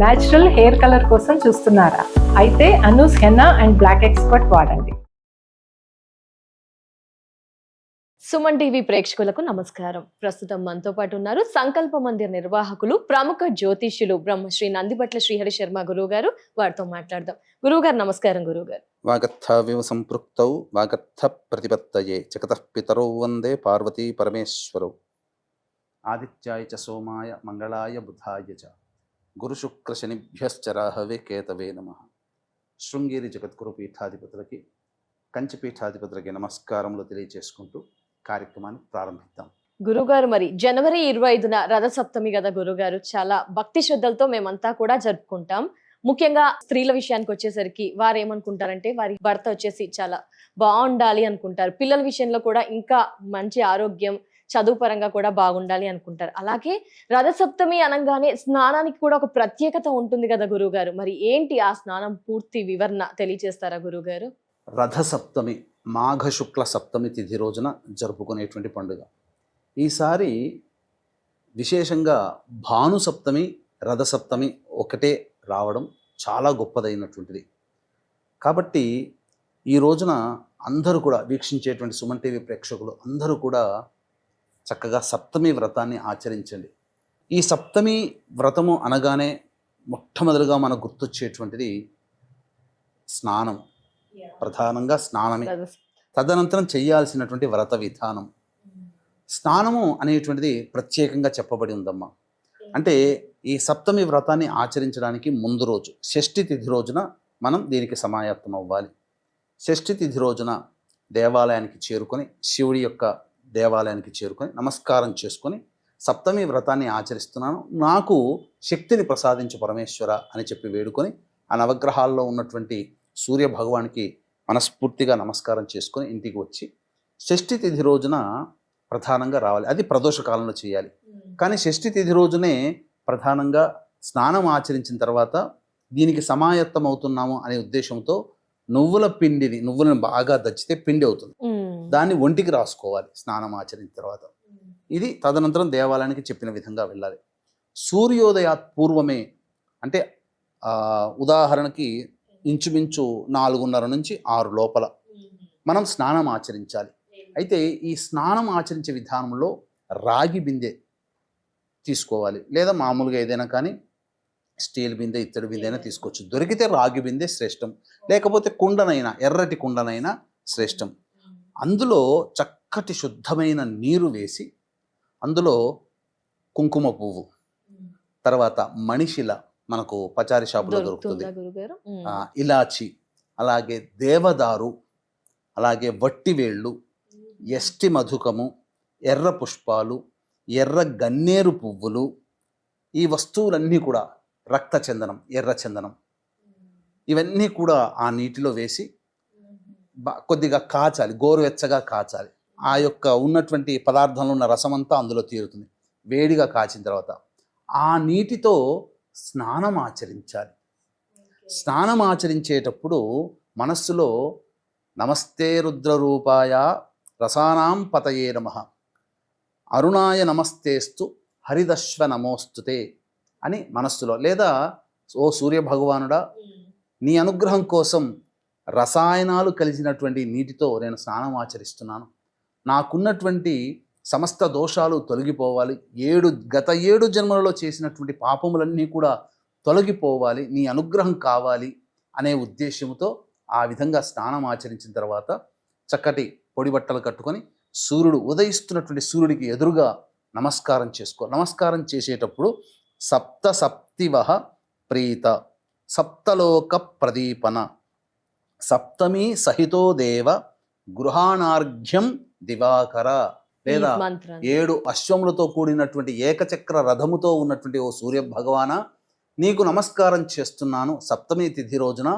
Natural hair colour కోసం చూస్తున్నారా? అయితే Anoos henna and black expert వాడండి. సుమన్ టీవీ ప్రేక్షకులకు నమస్కారం. ప్రస్తుతం మనతో పాటు ఉన్నారు సంకల్ప మందిర్ నిర్వాహకులు, ప్రముఖ జ్యోతిష్యులు బ్రహ్మశ్రీ నందిబట్ల శ్రీహరి శర్మ గురువు గారు. వారితో మాట్లాడదాం. గురువు గారు నమస్కారం. గురువు గారు, వాగర్థావివ సంపృక్తౌ వాగర్థ ప్రతిపత్తయే జగతః పితరౌ వందే పార్వతీ పరమేశ్వరౌ. ఆదిత్యాయ చ సోమాయ మంగళాయ బుధాయ చ గురుశుక్ర శనిభ్యశ్చ రాహవే కేతవే నమః. శృంగేరి జగద్గురు పీఠాధిపతులకి, కంచి పీఠాధిపతులకి నమస్కారములు తెలియజేసుకుంటూ కార్యక్రమాన్ని ప్రారంభిద్దాం. గురుగారు, మరి జనవరి 25న రథసప్తమి కదా గురుగారు, చాలా భక్తి శ్రద్ధలతో మేమంతా కూడా జరుపుకుంటాం. ముఖ్యంగా స్త్రీల విషయానికి వచ్చేసరికి వారు ఏమనుకుంటారంటే వారి భర్త వచ్చేసి చాలా బాగుండాలి అనుకుంటారు. పిల్లల విషయంలో కూడా ఇంకా మంచి ఆరోగ్యం, చదువు పరంగా కూడా బాగుండాలి అనుకుంటారు. అలాగే రథసప్తమి అనగానే స్నానానికి కూడా ఒక ప్రత్యేకత ఉంటుంది కదా గురువుగారు, మరి ఏంటి ఆ స్నానం పూర్తి వివరణ తెలియజేస్తారా గురువుగారు? రథసప్తమి మాఘ శుక్ల సప్తమి తిథి రోజున జరుపుకునేటువంటి పండుగ. ఈసారి విశేషంగా భాను సప్తమి, రథసప్తమి ఒకటే రావడం చాలా గొప్పదైనటువంటిది. కాబట్టి ఈ రోజున అందరూ కూడా వీక్షించేటువంటి సుమన్ టీవీ ప్రేక్షకులు అందరూ కూడా చక్కగా సప్తమి వ్రతాన్ని ఆచరించండి. ఈ సప్తమి వ్రతము అనగానే మొట్టమొదటిగా మనకు గుర్తొచ్చేటువంటిది స్నానం. ప్రధానంగా స్నానమే. తదనంతరం చేయాల్సినటువంటి వ్రత విధానం. స్నానము అనేటువంటిది ప్రత్యేకంగా చెప్పబడి ఉందమ్మా. అంటే ఈ సప్తమి వ్రతాన్ని ఆచరించడానికి ముందు రోజు షష్ఠి తిథి రోజున మనం దీనికి సమాయత్తం అవ్వాలి. షష్ఠి తిథి రోజున దేవాలయానికి చేరుకొని, శివుడి యొక్క దేవాలయానికి చేరుకొని నమస్కారం చేసుకొని, సప్తమి వ్రతాన్ని ఆచరిస్తున్నాను, నాకు శక్తిని ప్రసాదించు పరమేశ్వర అని చెప్పి వేడుకొని ఆ నవగ్రహాల్లో ఉన్నటువంటి సూర్య భగవానికి మనస్ఫూర్తిగా నమస్కారం చేసుకొని ఇంటికి వచ్చి షష్ఠి తిథి రోజున ప్రధానంగా రావాలి. అది ప్రదోష కాలంలో చేయాలి. కానీ షష్ఠి తిథి రోజునే ప్రధానంగా స్నానం ఆచరించిన తర్వాత దీనికి సమాయత్తం అవుతున్నాము అనే ఉద్దేశంతో నువ్వులను బాగా దంచితే పిండి అవుతుంది, దాన్ని ఒంటికి రాసుకోవాలి స్నానం ఆచరించిన తర్వాత. ఇది తదనంతరం దేవాలయానికి చెప్పిన విధంగా వెళ్ళాలి. సూర్యోదయాత్ పూర్వమే, అంటే ఉదాహరణకి ఇంచుమించు 4:30 నుంచి 6 లోపల మనం స్నానం ఆచరించాలి. అయితే ఈ స్నానం ఆచరించే విధానంలో రాగి బిందె తీసుకోవాలి, లేదా మామూలుగా ఏదైనా కానీ స్టీల్ బిందె, ఇత్తడి బిందె అయినా తీసుకోవచ్చు. దొరికితే రాగి బిందె శ్రేష్టం, లేకపోతే కుండనైనా, ఎర్రటి కుండనైనా శ్రేష్టం. అందులో చక్కటి శుద్ధమైన నీరు వేసి అందులో కుంకుమ పువ్వు, తర్వాత మణిశిల, మనకు పచారి షాపులో దొరుకుతుంది, ఇలాచి, అలాగే దేవదారు, అలాగే వట్టివేళ్ళు, ఎస్టి మధుకము, ఎర్ర పుష్పాలు, ఎర్ర గన్నేరు పువ్వులు, ఈ వస్తువులన్నీ కూడా, రక్తచందనం, ఎర్ర చందనం, ఇవన్నీ కూడా ఆ నీటిలో వేసి కొద్దిగా కాచాలి, గోరువెచ్చగా కాచాలి. ఆ యొక్క ఉన్నటువంటి పదార్థంలో ఉన్న రసమంతా అందులో తీరుతుంది. వేడిగా కాచిన తర్వాత ఆ నీటితో స్నానం ఆచరించాలి. స్నానం ఆచరించేటప్పుడు మనస్సులో నమస్తే రుద్రరూపాయ రసానాం పతయే నమః, అరుణాయ నమస్తేస్తు హరిదశ్వ నమోస్తుతే అని మనస్సులో, లేదా ఓ సూర్య భగవానుడా, నీ అనుగ్రహం కోసం రసాయనాలు కలిసినటువంటి నీటితో నేను స్నానం ఆచరిస్తున్నాను, నాకున్నటువంటి సమస్త దోషాలు తొలగిపోవాలి, గత 7 జన్మలలో చేసినటువంటి పాపములన్నీ కూడా తొలగిపోవాలి, నీ అనుగ్రహం కావాలి అనే ఉద్దేశంతో ఆ విధంగా స్నానం ఆచరించిన తర్వాత చక్కటి పొడి బట్టలు కట్టుకొని సూర్యుడు ఉదయిస్తున్నటువంటి సూర్యుడికి ఎదురుగా నమస్కారం చేసుకో. నమస్కారం చేసేటప్పుడు సప్తసప్తివః ప్రీత సప్తలోక ప్రదీపన సప్తమి సహితో దేవ గృహాణార్ఘ్యం దివాకర, లేదా 7 అశ్వములతో కూడినటువంటి ఏకచక్ర రథముతో ఉన్నటువంటి ఓ సూర్య భగవాన, నీకు నమస్కారం చేస్తున్నాను, సప్తమి తిథి రోజున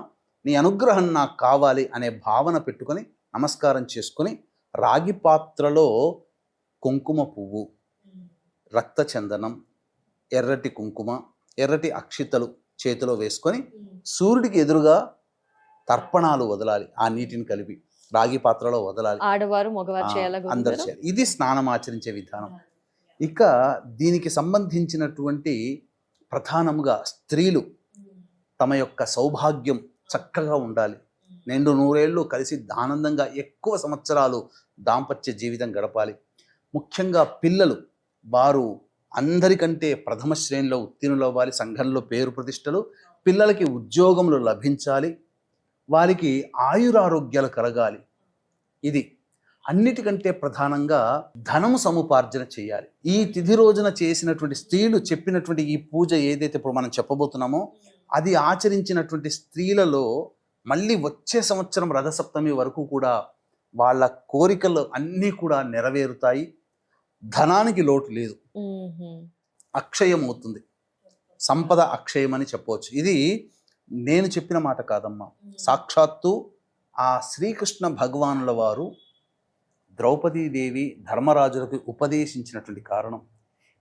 నీ అనుగ్రహం నాకు కావాలి అనే భావన పెట్టుకొని నమస్కారం చేసుకొని రాగి పాత్రలో కుంకుమ పువ్వు, రక్తచందనం, ఎర్రటి కుంకుమ, ఎర్రటి అక్షితలు చేతిలో వేసుకొని సూర్యుడికి ఎదురుగా తర్పణాలు వదలాలి. ఆ నీటిని కలిపి రాగి పాత్రలో వదలాలి. ఆడవారు మగవారు చేయాలి, అందరు చేయాలి. ఇది స్నానం ఆచరించే విధానం. ఇక దీనికి సంబంధించినటువంటి ప్రధానముగా స్త్రీలు తమ యొక్క సౌభాగ్యం చక్కగా ఉండాలి, నిండు నూరేళ్ళు కలిసి ఆనందంగా ఎక్కువ సంవత్సరాలు దాంపత్య జీవితం గడపాలి. ముఖ్యంగా పిల్లలు వారు అందరికంటే ప్రథమ శ్రేణిలో ఉత్తీర్ణులు అవ్వాలి, సంఘంలో పేరు ప్రతిష్టలు, పిల్లలకి ఉద్యోగములు లభించాలి, వారికి ఆయురారోగ్యాలు కలగాలి. ఇది అన్నిటికంటే ప్రధానంగా ధనము సముపార్జన చేయాలి. ఈ తిథి రోజున చేసినటువంటి స్త్రీలు చెప్పినటువంటి ఈ పూజ ఏదైతే ఇప్పుడు మనం చెప్పబోతున్నామో అది ఆచరించినటువంటి స్త్రీలలో మళ్ళీ వచ్చే సంవత్సరం రథసప్తమి వరకు కూడా వాళ్ళ కోరికలు అన్నీ కూడా నెరవేరుతాయి. ధనానికి లోటు లేదు, అక్షయం అవుతుంది, సంపద అక్షయం అని చెప్పవచ్చు. ఇది నేను చెప్పిన మాట కాదమ్మా, సాక్షాత్తు ఆ శ్రీకృష్ణ భగవానుల వారు ద్రౌపదీదేవి ధర్మరాజులకు ఉపదేశించినటువంటి కారణం.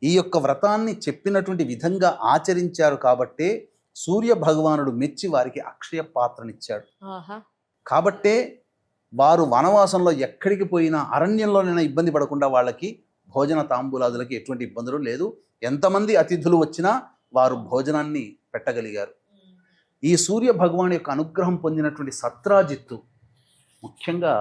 ఈ యొక్క వ్రతాన్ని చెప్పినటువంటి విధంగా ఆచరించారు కాబట్టే సూర్య భగవానుడు మెచ్చి వారికి అక్షయ పాత్రనిచ్చాడు. కాబట్టే వారు వనవాసంలో ఎక్కడికి పోయినా అరణ్యంలోనైనా ఇబ్బంది పడకుండా వాళ్ళకి భోజన తాంబూలాదులకి ఎటువంటి ఇబ్బందులు లేదు. ఎంతమంది అతిథులు వచ్చినా వారు భోజనాన్ని పెట్టగలిగారు. ఈ సూర్య భగవాన్ యొక్క అనుగ్రహం పొందినటువంటి సత్రాజిత్తు ముఖ్యంగా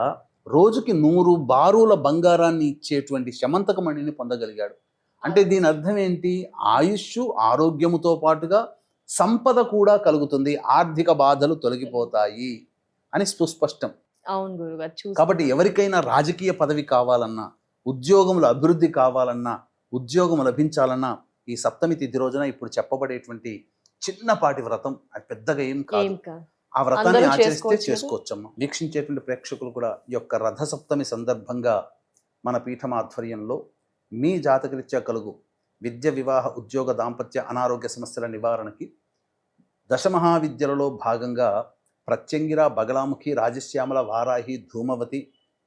రోజుకి 100 బారుల బంగారాన్ని ఇచ్చేటువంటి శమంతకమణిని పొందగలిగాడు. అంటే దీని అర్థం ఏంటి? ఆయుష్ ఆరోగ్యముతో పాటుగా సంపద కూడా కలుగుతుంది, ఆర్థిక బాధలు తొలగిపోతాయి అని సుస్పష్టం. అవును గురుగారు. కాబట్టి ఎవరికైనా రాజకీయ పదవి కావాలన్నా, ఉద్యోగములు అభివృద్ధి కావాలన్నా, ఉద్యోగం లభించాలన్నా ఈ సప్తమి తిథి రోజున ఇప్పుడు చెప్పబడేటువంటి చిన్నపాటి వ్రతం, అది పెద్దగా ఏం కాదు, ఆ వ్రతాన్ని ఆచరిస్తే చేసుకోవచ్చమ్మా. వీక్షించేటువంటి ప్రేక్షకులు కూడా ఈ యొక్క రథ సప్తమి సందర్భంగా మన పీఠం ఆధ్వర్యంలో మీ జాతకరీత్యా కలుగు విద్య, వివాహ, ఉద్యోగ, దాంపత్య, అనారోగ్య సమస్యల నివారణకి దశమహావిద్యలలో భాగంగా ప్రత్యంగిర, బగలాముఖి, రాజశ్యామల, వారాహి, ధూమవతి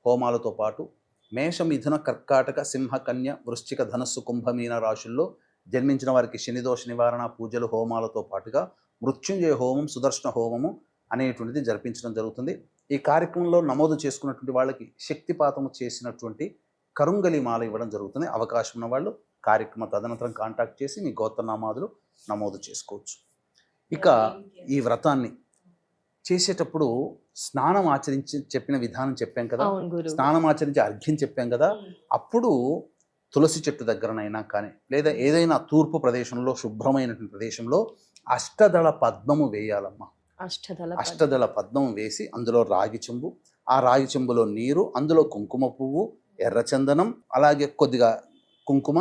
హోమాలతో పాటు మేష, మిథున, కర్కాటక, సింహ, కన్య, వృశ్చిక, ధనస్సు, కుంభమీన రాశుల్లో జన్మించిన వారికి శనిదోష నివారణ పూజలు, హోమాలతో పాటుగా మృత్యుంజయ హోమం, సుదర్శన హోమము అనేటువంటిది జరిపించడం జరుగుతుంది. ఈ కార్యక్రమంలో నమోదు చేసుకున్నటువంటి వాళ్ళకి శక్తిపాతము చేసినటువంటి కరుంగలి మాల ఇవ్వడం జరుగుతుంది. అవకాశం ఉన్న వాళ్ళు కార్యక్రమ తదనంతరం కాంటాక్ట్ చేసి మీ గోత్రనామాదులు నమోదు చేసుకోవచ్చు. ఇక ఈ వ్రతాన్ని చేసేటప్పుడు స్నానం ఆచరించి చెప్పిన విధానం చెప్పాం కదా, స్నానం ఆచరించి అర్ఘ్యం చెప్పాం కదా, అప్పుడు తులసి చెట్టు దగ్గరనైనా కానీ లేదా ఏదైనా తూర్పు ప్రదేశంలో శుభ్రమైనటువంటి ప్రదేశంలో అష్టదళ పద్మము వేయాలమ్మా. అష్టదళ పద్మం వేసి అందులో రాగి చెంబు, ఆ రాగి చెంబులో నీరు, అందులో కుంకుమ పువ్వు, ఎర్రచందనం, అలాగే కొద్దిగా కుంకుమ,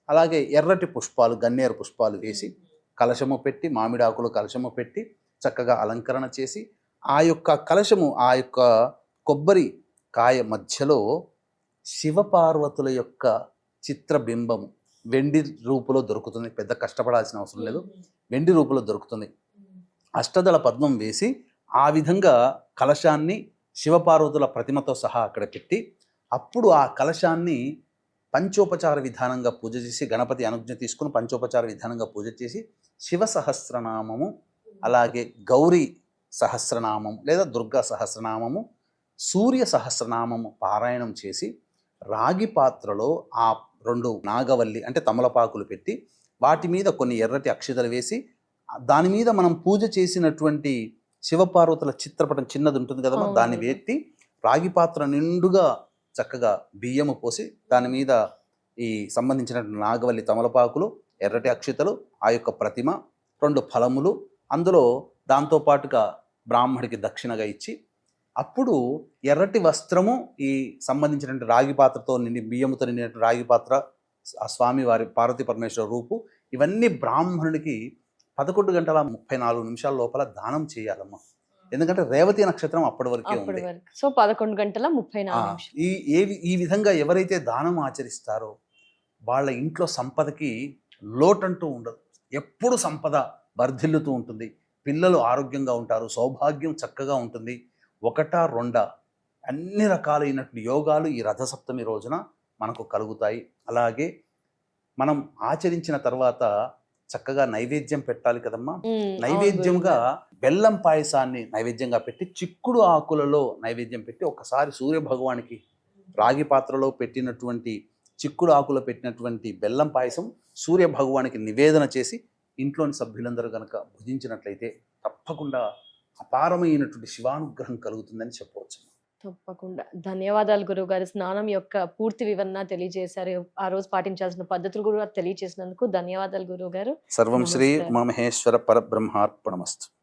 అలాగే ఎర్రటి పుష్పాలు, గన్నేరు పుష్పాలు వేసి కలశము పెట్టి, మామిడాకులు కలశము పెట్టి చక్కగా అలంకరణ చేసి ఆ యొక్క కలశము, ఆ యొక్క కొబ్బరి కాయ మధ్యలో శివపార్వతుల యొక్క చిత్రబింబము వెండి రూపులో దొరుకుతుంది. పెద్ద కష్టపడాల్సిన అవసరం లేదు, వెండి రూపులో దొరుకుతుంది. అష్టదళ పద్మం వేసి ఆ విధంగా కలశాన్ని శివపార్వతుల ప్రతిమతో సహా అక్కడ పెట్టి అప్పుడు ఆ కలశాన్ని పంచోపచార విధానంగా పూజ చేసి, గణపతి అనుజ్ఞ తీసుకుని పంచోపచార విధానంగా పూజ చేసి శివ సహస్రనామము, అలాగే గౌరీ సహస్రనామం లేదా దుర్గా సహస్రనామము, సూర్య సహస్రనామము పారాయణం చేసి రాగి పాత్రలో ఆ 2 నాగవల్లి అంటే తమలపాకులు పెట్టి వాటి మీద కొన్ని ఎర్రటి అక్షతలు వేసి దాని మీద మనం పూజ చేసినటువంటి శివపార్వతుల చిత్రపటం చిన్నది ఉంటుంది కదా, దాన్ని వేట్టి రాగి పాత్ర నిండుగా చక్కగా బియ్యము పోసి దాని మీద ఈ సంబంధించినటువంటి నాగవల్లి తమలపాకులు, ఎర్రటి అక్షతలు, ఆ యొక్క ప్రతిమ, 2 ఫలములు, అందులో దాంతోపాటుగా బ్రాహ్మడికి దక్షిణగా ఇచ్చి అప్పుడు ఎర్రటి వస్త్రము, ఈ సంబంధించినటువంటి రాగి పాత్రతో నిండి బియ్యముతో నిండినటువంటి రాగి పాత్ర, ఆ స్వామి వారి పార్వతీ పరమేశ్వర రూపు, ఇవన్నీ బ్రాహ్మణుడికి 11 గంటల 34 నిమిషాల లోపల దానం చేయాలమ్మా. ఎందుకంటే రేవతి నక్షత్రం అప్పటి వరకే ఉంది. సో 11 గంటల 34 ఈ విధంగా ఎవరైతే దానం ఆచరిస్తారో వాళ్ళ ఇంట్లో సంపదకి లోటంటూ ఉండదు, ఎప్పుడు సంపద వర్ధిల్లుతూ ఉంటుంది, పిల్లలు ఆరోగ్యంగా ఉంటారు, సౌభాగ్యం చక్కగా ఉంటుంది. 1, 2 అన్ని రకాలైనటువంటి యోగాలు ఈ రథసప్తమి రోజున మనకు కలుగుతాయి. అలాగే మనం ఆచరించిన తర్వాత చక్కగా నైవేద్యం పెట్టాలి కదమ్మా. నైవేద్యంగా బెల్లం పాయసాన్ని నైవేద్యంగా పెట్టి, చిక్కుడు ఆకులలో నైవేద్యం పెట్టి ఒకసారి సూర్య భగవానికి రాగి పాత్రలో పెట్టినటువంటి చిక్కుడు ఆకులో పెట్టినటువంటి బెల్లం పాయసం సూర్య భగవానికి నివేదన చేసి ఇంట్లోని సభ్యులందరూ కనుక భుజించినట్లయితే తప్పకుండా అపారమైనటువంటి శివానుగ్రహం కలుగుతుందని చెప్పవచ్చు. తప్పకుండా. ధన్యవాదాలు గురువుగారు. స్నానం యొక్క పూర్తి వివరణ తెలియజేశారు. ఆ రోజు పాటించాల్సిన పద్ధతులు కూడా తెలియజేసినందుకు ధన్యవాదాలు గురువుగారు. సర్వం శ్రీ నమస్తే. ఉమామహేశ్వర పరబ్రహ్మార్పణమస్తు.